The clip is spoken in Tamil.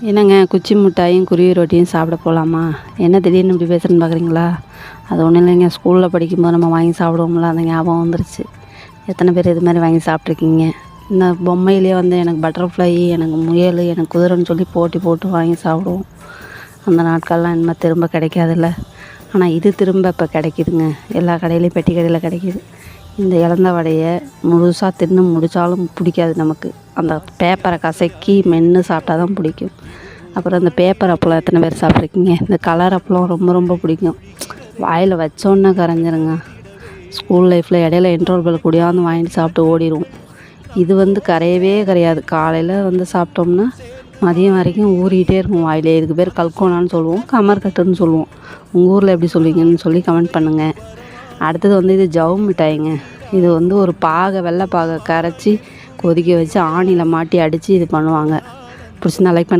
என்னங்க குச்சி மிட்டாயும் குருவி ரொட்டியும் சாப்பிட போகலாமா? என்ன திடீர்னு இப்படி பேசுகிறேன்னு பார்க்குறீங்களா? அது ஒன்றும் இல்லைங்க. ஸ்கூலில் படிக்கும்போது நம்ம வாங்கி சாப்பிடுவோம்ல, அந்த ஞாபகம் வந்துருச்சு. எத்தனை பேர் இது மாதிரி வாங்கி சாப்பிட்ருக்கீங்க? இந்த பொம்மையிலே வந்து எனக்கு பட்டர்ஃப்ளை, எனக்கு முயல், எனக்கு குதிரைன்னு சொல்லி போட்டி போட்டு வாங்கி சாப்பிடுவோம். அந்த நாட்கள்லாம் இனிமேல் திரும்ப கிடைக்காதுல்ல. ஆனால் இது திரும்ப இப்போ கிடைக்கிதுங்க. எல்லா கடையிலையும் பெட்டி கடையில் கிடைக்கிது. இந்த இலந்த வடையை முழுசாக தின்னு முடித்தாலும் பிடிக்காது நமக்கு. அந்த பேப்பரை கசக்கி மென்று சாப்பிட்டா தான் பிடிக்கும். அப்புறம் அந்த பேப்பர் அப்பளம் எத்தனை பேர் சாப்பிட்ருக்கீங்க? இந்த கலர் அப்பளம் ரொம்ப ரொம்ப பிடிக்கும். வாயில் வச்சோன்னே கரைஞ்சிருங்க. ஸ்கூல் லைஃப்பில் இடையில இன்டர்வல் பெல் கூடியாந்து வாங்கிட்டு சாப்பிட்டு ஓடிடுவோம். இது வந்து கரையவே கரையாது. காலையில் வந்து சாப்பிட்டோம்னா மதியம் வரைக்கும் ஊறிக்கிட்டே இருக்கும் வாயிலே. இதுக்கு பேர் கல்கோனான்னு சொல்லுவோம், கமர்கட்டுன்னு சொல்லுவோம். உங்கள் ஊரில் எப்படி சொல்லுவீங்கன்னு சொல்லி கமெண்ட் பண்ணுங்கள். அடுத்தது வந்து இது ஜவு மிட்டாய்ங்க. இது வந்து ஒரு வெள்ளை பாகை கரைச்சி கொதிக்க வச்சு ஆணியில் மாட்டி அடித்து இது பண்ணுவாங்க. பிடிச்சிருந்தா லைக் பண்ணி